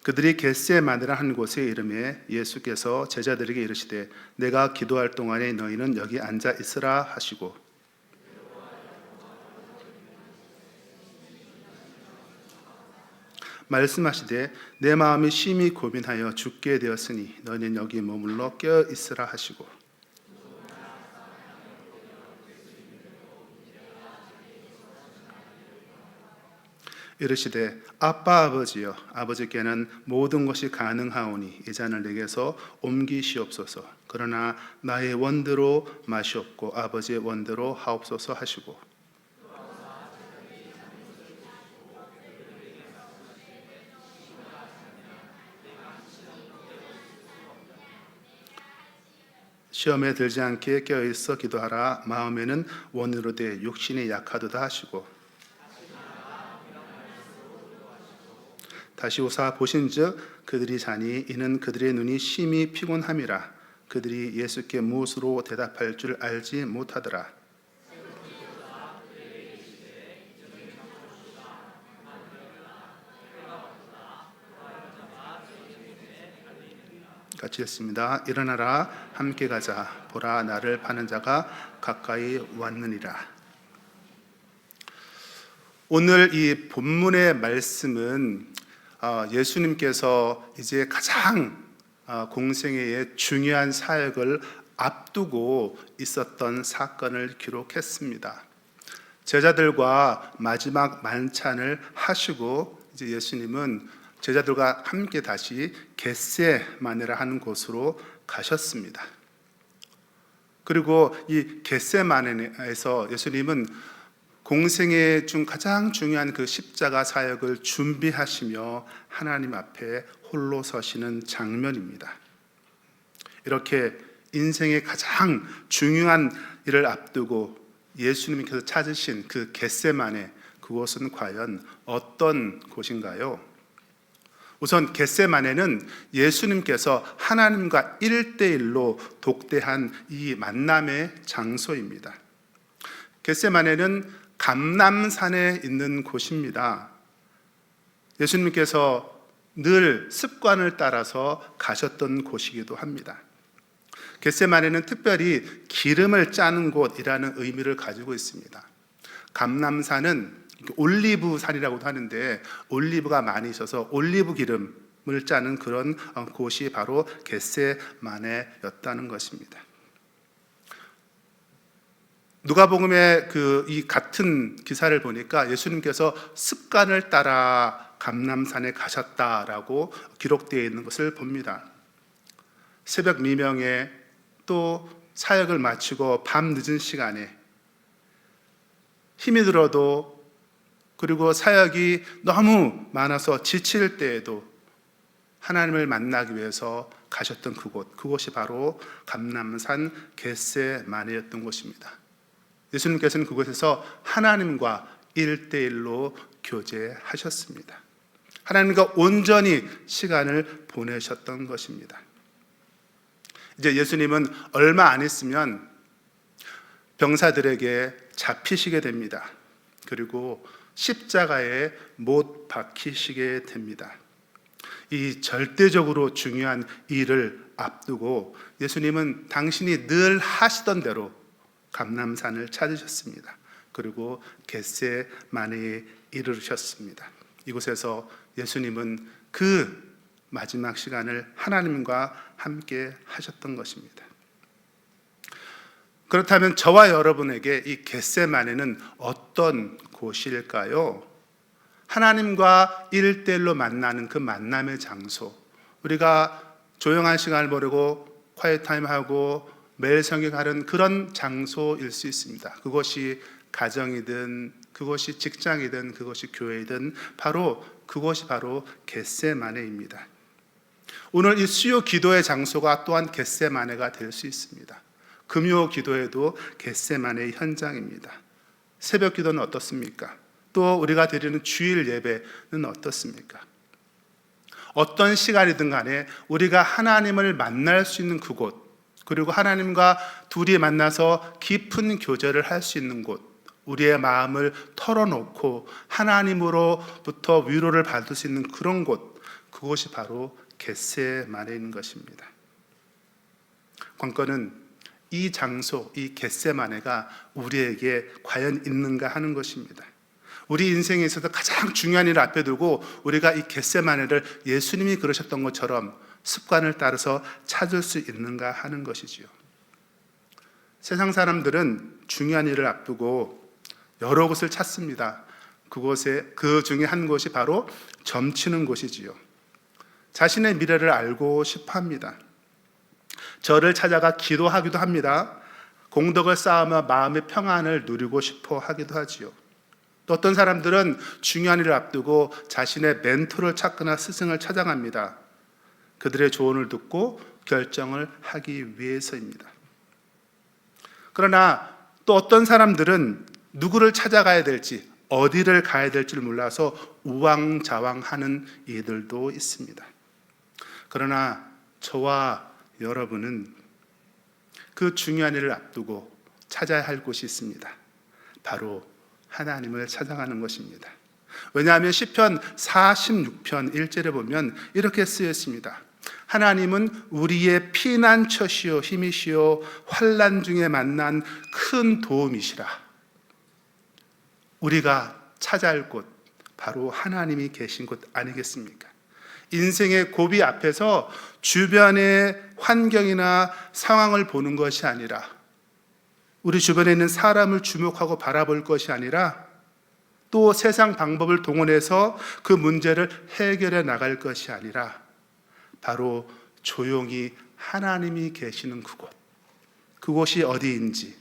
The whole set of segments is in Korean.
그들이 겟세마네라 한 곳에 이르매 예수께서 제자들에게 이르시되 내가 기도할 동안에 너희는 여기 앉아 있으라 하시고 말씀하시되 내 마음이 심히 고민하여 죽게 되었으니 너희는 여기 머물러 깨어 있으라 하시고 이르시되 아빠 아버지여 아버지께는 모든 것이 가능하오니 이 잔을 내게서 옮기시옵소서. 그러나 나의 원대로 마시옵고 아버지의 원대로 하옵소서 하시고 시험에 들지 않게 깨어있어 기도하라. 마음에는 원으로 돼 육신이 약하도다 하시고 다시 오사 보신즉 그들이 자니 이는 그들의 눈이 심히 피곤함이라. 그들이 예수께 무엇으로 대답할 줄 알지 못하더라. 같이 읽습니다. 일어나라 함께 가자. 보라 나를 파는 자가 가까이 왔느니라. 오늘 이 본문의 말씀은 예수님께서 이제 가장 공생애의 중요한 사역을 앞두고 있었던 사건을 기록했습니다. 제자들과 마지막 만찬을 하시고 이제 예수님은 제자들과 함께 다시 겟세마네라 하는 곳으로 가셨습니다. 그리고 이 겟세마네에서 예수님은 공생애 중 가장 중요한 그 십자가 사역을 준비하시며 하나님 앞에 홀로 서시는 장면입니다. 이렇게 인생의 가장 중요한 일을 앞두고 예수님께서 찾으신 그 겟세마네, 그곳은 과연 어떤 곳인가요? 우선 겟세마네는 예수님께서 하나님과 1대1로 독대한 이 만남의 장소입니다. 겟세마네는 감람산에 있는 곳입니다. 예수님께서 늘 습관을 따라서 가셨던 곳이기도 합니다. 겟세마네는 특별히 기름을 짜는 곳이라는 의미를 가지고 있습니다. 감람산은 올리브 산이라고도 하는데 올리브가 많이 있어서 올리브 기름을 짜는 그런 곳이 바로 겟세마네였다는 것입니다. 누가복음의 이 같은 기사를 보니까 예수님께서 습관을 따라 감람산에 가셨다라고 기록되어 있는 것을 봅니다. 새벽 미명에 또 사역을 마치고 밤 늦은 시간에 힘이 들어도 그리고 사역이 너무 많아서 지칠 때에도 하나님을 만나기 위해서 가셨던 그곳이 바로 감람산 겟세마네였던 곳입니다. 예수님께서는 그곳에서 하나님과 1대1로 교제하셨습니다. 하나님과 온전히 시간을 보내셨던 것입니다. 이제 예수님은 얼마 안 있으면 병사들에게 잡히시게 됩니다. 그리고 십자가에 못 박히시게 됩니다. 이 절대적으로 중요한 일을 앞두고 예수님은 당신이 늘 하시던 대로 감람산을 찾으셨습니다. 그리고 겟세마네에 이르셨습니다. 이곳에서 예수님은 그 마지막 시간을 하나님과 함께 하셨던 것입니다. 그렇다면 저와 여러분에게 이 겟세마네는 어떤 곳일까요? 하나님과 1대1로 만나는 그 만남의 장소, 우리가 조용한 시간을 보내고 콰이트 타임하고 매일 성경하는 그런 장소일 수 있습니다. 그것이 가정이든 그것이 직장이든 그것이 교회이든 그것이 바로 겟세마네입니다. 오늘 이 수요 기도의 장소가 또한 겟세마네가 될 수 있습니다. 금요 기도에도 겟세마네의 현장입니다. 새벽 기도는 어떻습니까? 또 우리가 드리는 주일 예배는 어떻습니까? 어떤 시간이든 간에 우리가 하나님을 만날 수 있는 그곳, 그리고 하나님과 둘이 만나서 깊은 교제를 할 수 있는 곳, 우리의 마음을 털어놓고 하나님으로부터 위로를 받을 수 있는 그런 곳, 그곳이 바로 겟세마네인 것입니다. 관건은 이 장소, 이 겟세마네가 우리에게 과연 있는가 하는 것입니다. 우리 인생에 있어서 가장 중요한 일을 앞에 두고 우리가 이 겟세마네를 예수님이 그러셨던 것처럼 습관을 따라서 찾을 수 있는가 하는 것이지요. 세상 사람들은 중요한 일을 앞두고 여러 곳을 찾습니다. 그 중에 한 곳이 바로 점치는 곳이지요. 자신의 미래를 알고 싶어 합니다. 저를 찾아가 기도하기도 합니다. 공덕을 쌓으며 마음의 평안을 누리고 싶어 하기도 하지요. 또 어떤 사람들은 중요한 일을 앞두고 자신의 멘토를 찾거나 스승을 찾아갑니다. 그들의 조언을 듣고 결정을 하기 위해서입니다. 그러나 또 어떤 사람들은 누구를 찾아가야 될지, 어디를 가야 될지를 몰라서 우왕좌왕하는 이들도 있습니다. 그러나 저와 여러분은 그 중요한 일을 앞두고 찾아야 할 곳이 있습니다. 바로 하나님을 찾아가는 것입니다. 왜냐하면 시편 46편 1절에 보면 이렇게 쓰여 있습니다. 하나님은 우리의 피난처시요 힘이시요 환난 중에 만난 큰 도움이시라. 우리가 찾아야 할 곳, 바로 하나님이 계신 곳 아니겠습니까? 인생의 고비 앞에서 주변의 환경이나 상황을 보는 것이 아니라, 우리 주변에 있는 사람을 주목하고 바라볼 것이 아니라, 또 세상 방법을 동원해서 그 문제를 해결해 나갈 것이 아니라, 바로 조용히 하나님이 계시는 그곳, 그곳이 어디인지,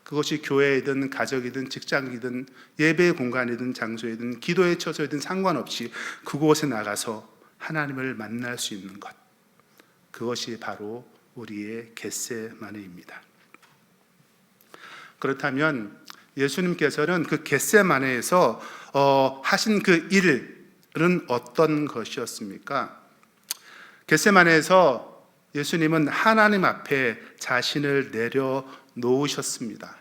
그것이 교회이든 가정이든 직장이든 예배의 공간이든 장소이든 기도의 처소이든 상관없이 그곳에 나가서 하나님을 만날 수 있는 것, 그것이 바로 우리의 겟세마네입니다. 그렇다면 예수님께서는 그 겟세마네에서 하신 그 일은 어떤 것이었습니까? 겟세마네에서 예수님은 하나님 앞에 자신을 내려놓으셨습니다.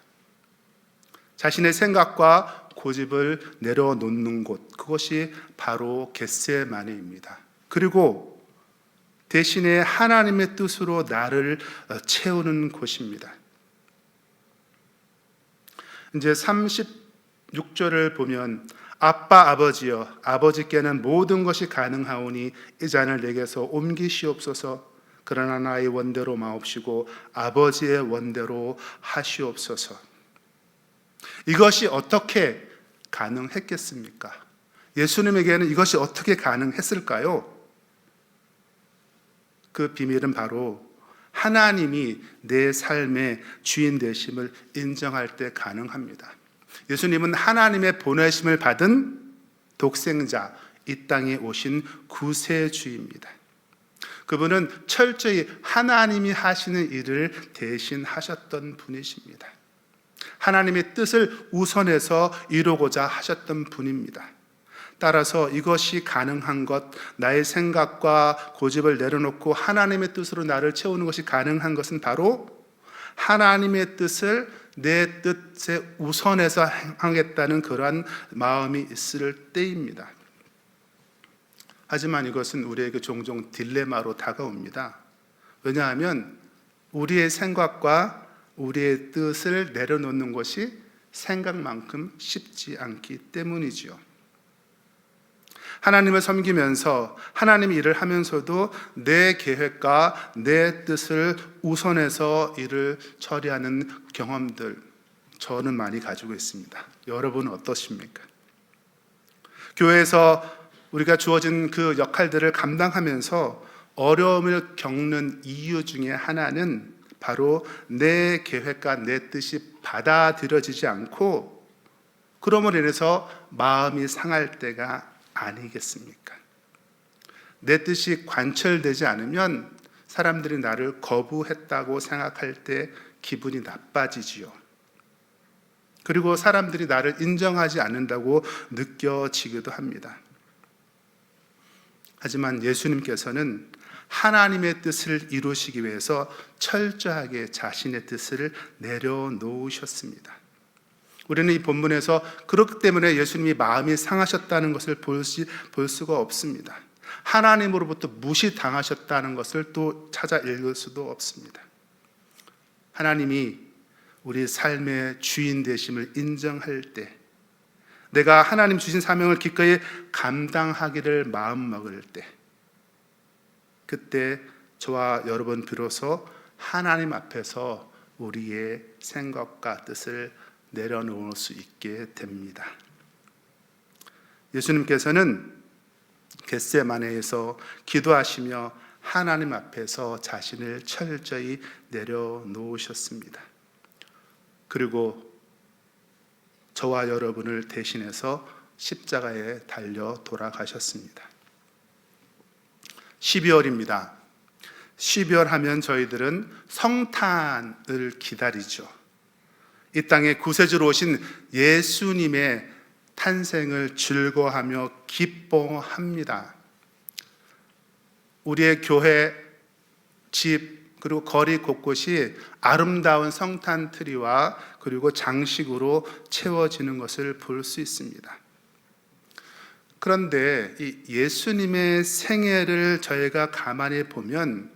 자신의 생각과 고집을 내려놓는 곳, 그것이 바로 겟세마네입니다. 그리고 대신에 하나님의 뜻으로 나를 채우는 곳입니다. 이제 36절을 보면 아빠 아버지여, 아버지께는 모든 것이 가능하오니 이 잔을 내게서 옮기시옵소서. 그러나 나의 원대로 마옵시고 아버지의 원대로 하시옵소서. 이것이 어떻게 가능했겠습니까? 예수님에게는 이것이 어떻게 가능했을까요? 그 비밀은 바로 하나님이 내 삶의 주인 되심을 인정할 때 가능합니다. 예수님은 하나님의 보내심을 받은 독생자, 이 땅에 오신 구세주입니다. 그분은 철저히 하나님이 하시는 일을 대신하셨던 분이십니다. 하나님의 뜻을 우선해서 이루고자 하셨던 분입니다. 따라서 이것이 가능한 것, 나의 생각과 고집을 내려놓고 하나님의 뜻으로 나를 채우는 것이 가능한 것은 바로 하나님의 뜻을 내 뜻에 우선해서 하겠다는 그러한 마음이 있을 때입니다. 하지만 이것은 우리에게 종종 딜레마로 다가옵니다. 왜냐하면 우리의 생각과 우리의 뜻을 내려놓는 것이 생각만큼 쉽지 않기 때문이지요. 하나님을 섬기면서 하나님 일을 하면서도 내 계획과 내 뜻을 우선해서 일을 처리하는 경험들, 저는 많이 가지고 있습니다. 여러분은 어떠십니까? 교회에서 우리가 주어진 그 역할들을 감당하면서 어려움을 겪는 이유 중에 하나는 바로 내 계획과 내 뜻이 받아들여지지 않고 그럼으로 인해서 마음이 상할 때가 아니겠습니까? 내 뜻이 관철되지 않으면 사람들이 나를 거부했다고 생각할 때 기분이 나빠지지요. 그리고 사람들이 나를 인정하지 않는다고 느껴지기도 합니다. 하지만 예수님께서는 하나님의 뜻을 이루시기 위해서 철저하게 자신의 뜻을 내려놓으셨습니다. 우리는 이 본문에서 그렇기 때문에 예수님이 마음이 상하셨다는 것을 볼 수가 없습니다. 하나님으로부터 무시당하셨다는 것을 또 찾아 읽을 수도 없습니다. 하나님이 우리 삶의 주인 되심을 인정할 때, 내가 하나님 주신 사명을 기꺼이 감당하기를 마음먹을 때, 그때 저와 여러분 비로소 하나님 앞에서 우리의 생각과 뜻을 내려놓을 수 있게 됩니다. 예수님께서는 겟세마네에서 기도하시며 하나님 앞에서 자신을 철저히 내려놓으셨습니다. 그리고 저와 여러분을 대신해서 십자가에 달려 돌아가셨습니다. 12월입니다. 12월 하면 저희들은 성탄을 기다리죠. 이 땅에 구세주로 오신 예수님의 탄생을 즐거워하며 기뻐합니다. 우리의 교회, 집, 그리고 거리 곳곳이 아름다운 성탄 트리와 그리고 장식으로 채워지는 것을 볼 수 있습니다. 그런데 이 예수님의 생애를 저희가 가만히 보면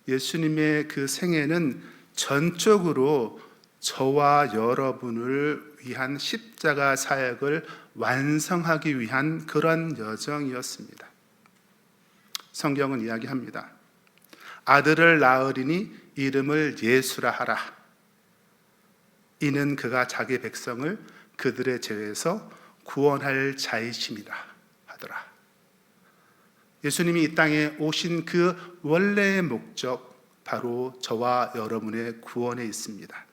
예수님의 그 생애는 전적으로 저와 여러분을 위한 십자가 사역을 완성하기 위한 그런 여정이었습니다. 성경은 이야기합니다. 아들을 낳으리니 이름을 예수라 하라. 이는 그가 자기 백성을 그들의 죄에서 구원할 자이심이라 하더라. 예수님이 이 땅에 오신 그 원래의 목적, 바로 저와 여러분의 구원에 있습니다.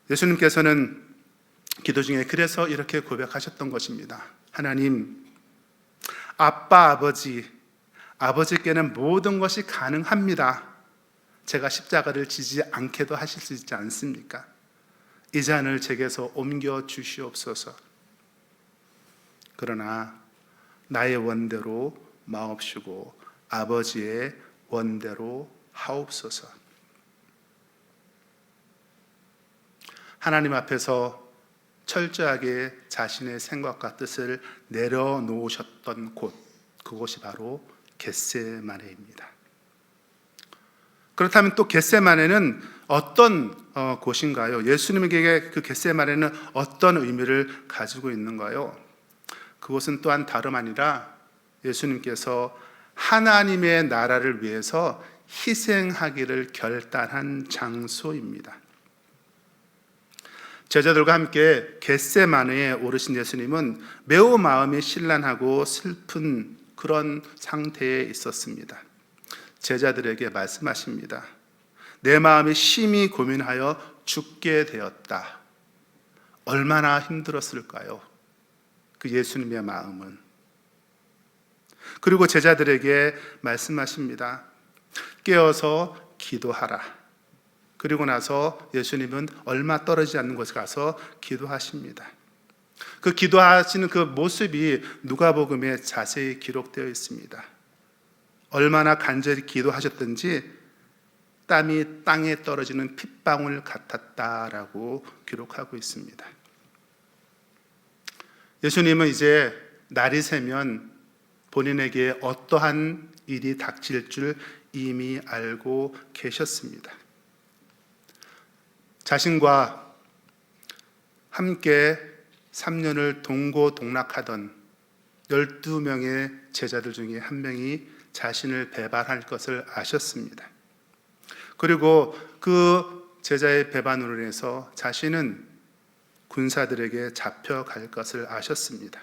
예수님께서는 기도 중에 그래서 이렇게 고백하셨던 것입니다. 하나님, 아빠, 아버지께는 모든 것이 가능합니다. 제가 십자가를 지지 않게도 하실 수 있지 않습니까? 이 잔을 제게서 옮겨 주시옵소서. 그러나 나의 원대로 마옵시고 아버지의 원대로 하옵소서. 하나님 앞에서 철저하게 자신의 생각과 뜻을 내려놓으셨던 곳, 그곳이 바로 겟세마네입니다. 그렇다면 또 겟세마네는 어떤 곳인가요? 예수님에게 그 겟세마네는 어떤 의미를 가지고 있는가요? 그곳은 또한 다름 아니라 예수님께서 하나님의 나라를 위해서 희생하기를 결단한 장소입니다. 제자들과 함께 겟세마네에 오르신 예수님은 매우 마음이 신란하고 슬픈 그런 상태에 있었습니다. 제자들에게 말씀하십니다. 내 마음이 심히 고민하여 죽게 되었다. 얼마나 힘들었을까요? 그 예수님의 마음은. 그리고 제자들에게 말씀하십니다. 깨어서 기도하라. 그리고 나서 예수님은 얼마 떨어지지 않는 곳에 가서 기도하십니다. 그 기도하시는 그 모습이 누가복음에 자세히 기록되어 있습니다. 얼마나 간절히 기도하셨든지 땀이 땅에 떨어지는 핏방울 같았다라고 기록하고 있습니다. 예수님은 이제 날이 새면 본인에게 어떠한 일이 닥칠 줄 이미 알고 계셨습니다. 자신과 함께 3년을 동고동락하던 12명의 제자들 중에 한 명이 자신을 배반할 것을 아셨습니다. 그리고 그 제자의 배반으로 인해서 자신은 군사들에게 잡혀갈 것을 아셨습니다.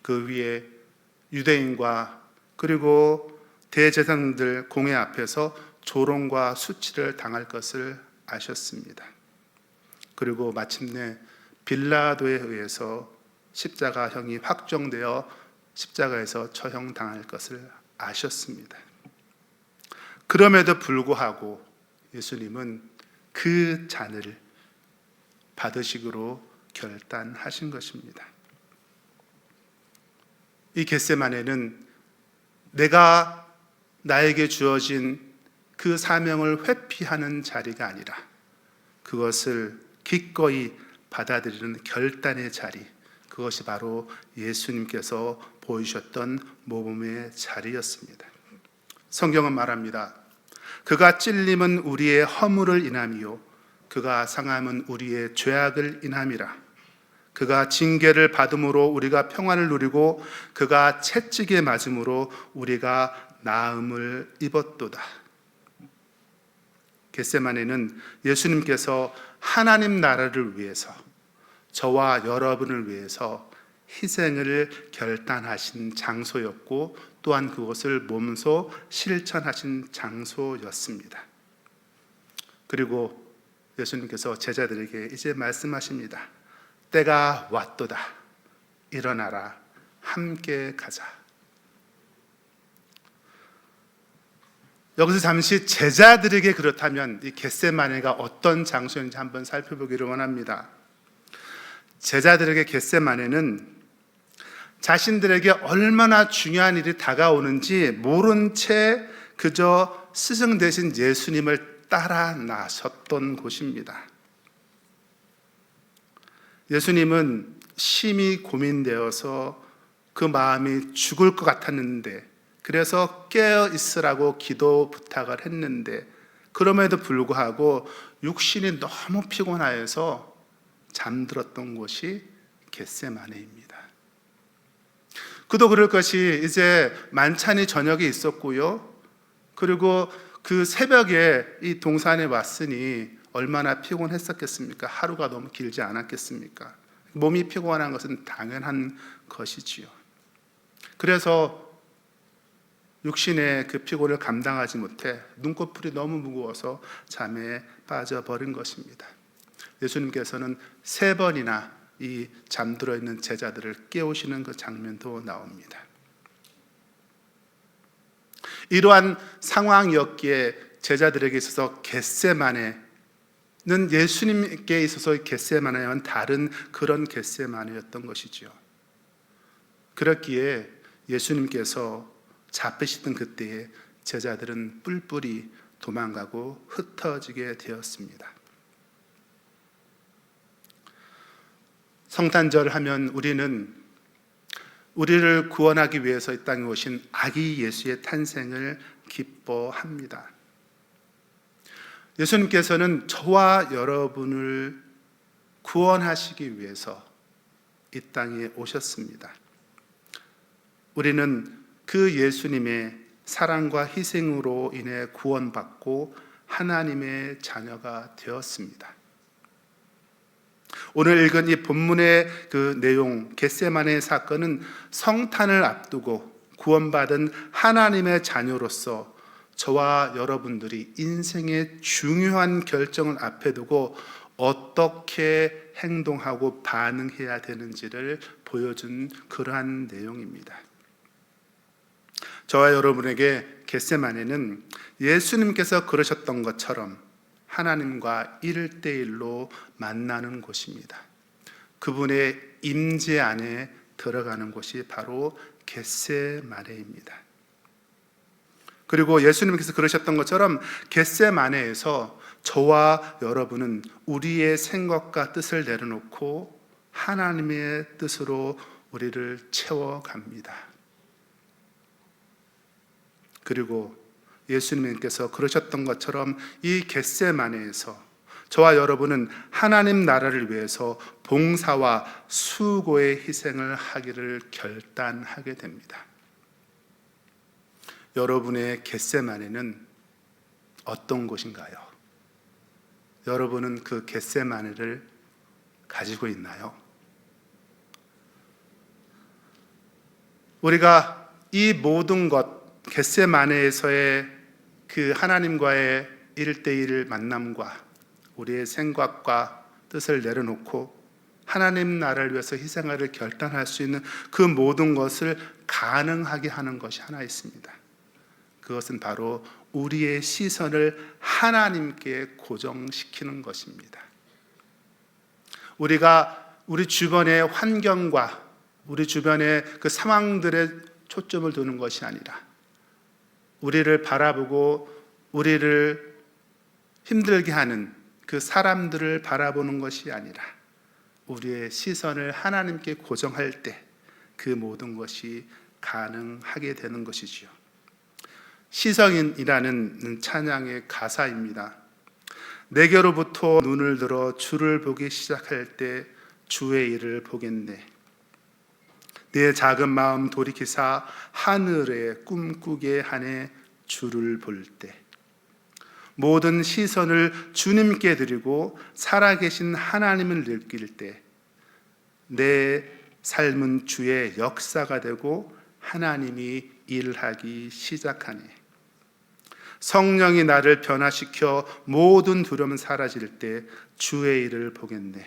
그 위에 유대인과 그리고 대제사장들 공회 앞에서 조롱과 수치를 당할 것을 아셨습니다. 그리고 마침내 빌라도에 의해서 십자가형이 확정되어 십자가에서 처형당할 것을 아셨습니다. 그럼에도 불구하고 예수님은 그 잔을 받으시기로 결단하신 것입니다. 이 겟세마네는 내가 나에게 주어진 그 사명을 회피하는 자리가 아니라 그것을 기꺼이 받아들이는 결단의 자리, 그것이 바로 예수님께서 보이셨던 모범의 자리였습니다. 성경은 말합니다. 그가 찔림은 우리의 허물을 인함이요 그가 상함은 우리의 죄악을 인함이라. 그가 징계를 받음으로 우리가 평안을 누리고 그가 채찍에 맞음으로 우리가 나음을 입었도다. 겟세마네는 예수님께서 하나님 나라를 위해서, 저와 여러분을 위해서 희생을 결단하신 장소였고 또한 그것을 몸소 실천하신 장소였습니다. 그리고 예수님께서 제자들에게 이제 말씀하십니다. 때가 왔도다. 일어나라. 함께 가자. 여기서 잠시 제자들에게 그렇다면 이 겟세마네가 어떤 장소인지 한번 살펴보기를 원합니다. 제자들에게 겟세마네는 자신들에게 얼마나 중요한 일이 다가오는지 모른 채 그저 스승 되신 예수님을 따라 나섰던 곳입니다. 예수님은 심히 고민되어서 그 마음이 죽을 것 같았는데, 그래서 깨어 있으라고 기도 부탁을 했는데, 그럼에도 불구하고 육신이 너무 피곤하여서 잠들었던 곳이 겟세마네입니다. 그도 그럴 것이 이제 만찬이 저녁에 있었고요. 그리고 그 새벽에 이 동산에 왔으니 얼마나 피곤했었겠습니까? 하루가 너무 길지 않았겠습니까? 몸이 피곤한 것은 당연한 것이지요. 그래서 육신의 그 피곤을 감당하지 못해 눈꺼풀이 너무 무거워서 잠에 빠져버린 것입니다. 예수님께서는 3번이나 이 잠들어 있는 제자들을 깨우시는 그 장면도 나옵니다. 이러한 상황이었기에 제자들에게 있어서 겟세마네는 예수님께 있어서 겟세마네와는 다른 그런 겟세마네였던 것이죠. 그렇기에 예수님께서 잡히시던 그때에 제자들은 뿔뿔이 도망가고 흩어지게 되었습니다. 성탄절 하면 우리는 우리를 구원하기 위해서 이 땅에 오신 아기 예수의 탄생을 기뻐합니다. 예수님께서는 저와 여러분을 구원하시기 위해서 이 땅에 오셨습니다. 우리는 그 예수님의 사랑과 희생으로 인해 구원받고 하나님의 자녀가 되었습니다. 오늘 읽은 이 본문의 그 내용, 겟세마네 사건은 성탄을 앞두고 구원받은 하나님의 자녀로서 저와 여러분들이 인생의 중요한 결정을 앞에 두고 어떻게 행동하고 반응해야 되는지를 보여준 그러한 내용입니다. 저와 여러분에게 겟세마네는 예수님께서 그러셨던 것처럼 하나님과 1대1로 만나는 곳입니다. 그분의 임재 안에 들어가는 곳이 바로 겟세마네입니다. 그리고 예수님께서 그러셨던 것처럼 겟세마네에서 저와 여러분은 우리의 생각과 뜻을 내려놓고 하나님의 뜻으로 우리를 채워갑니다. 그리고 예수님께서 그러셨던 것처럼 이 겟세마네에서 저와 여러분은 하나님 나라를 위해서 봉사와 수고의 희생을 하기를 결단하게 됩니다. 여러분의 겟세마네는 어떤 곳인가요? 여러분은 그 겟세마네를 가지고 있나요? 우리가 이 모든 것, 겟세마네에서의 그 하나님과의 1대1 만남과 우리의 생각과 뜻을 내려놓고 하나님 나라를 위해서 희생하기를 결단할 수 있는 그 모든 것을 가능하게 하는 것이 하나 있습니다. 그것은 바로 우리의 시선을 하나님께 고정시키는 것입니다. 우리가 우리 주변의 환경과 우리 주변의 그 상황들에 초점을 두는 것이 아니라 우리를 바라보고 우리를 힘들게 하는 그 사람들을 바라보는 것이 아니라 우리의 시선을 하나님께 고정할 때 그 모든 것이 가능하게 되는 것이지요. 시성인이라는 찬양의 가사입니다. 내게로부터 눈을 들어 주를 보기 시작할 때 주의 일을 보겠네. 내 작은 마음 돌이키사 하늘에 꿈꾸게 하네. 주를 볼 때 모든 시선을 주님께 드리고 살아계신 하나님을 느낄 때 내 삶은 주의 역사가 되고 하나님이 일하기 시작하네. 성령이 나를 변화시켜 모든 두려움은 사라질 때 주의 일을 보겠네.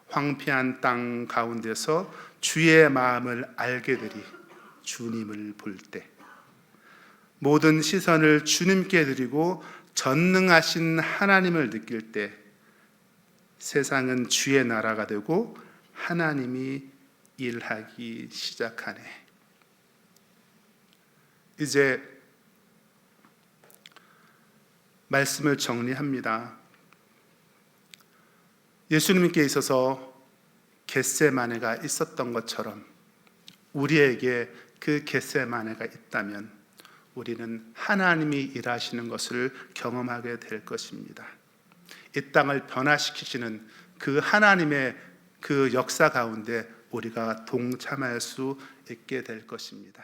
황폐한 땅 가운데서 주의 마음을 알게 되리. 주님을 볼 때 모든 시선을 주님께 드리고 전능하신 하나님을 느낄 때 세상은 주의 나라가 되고 하나님이 일하기 시작하네. 이제 말씀을 정리합니다. 예수님께 있어서 겟세마네가 있었던 것처럼 우리에게 그 겟세마네가 있다면 우리는 하나님이 일하시는 것을 경험하게 될 것입니다. 이 땅을 변화시키시는 그 하나님의 그 역사 가운데 우리가 동참할 수 있게 될 것입니다.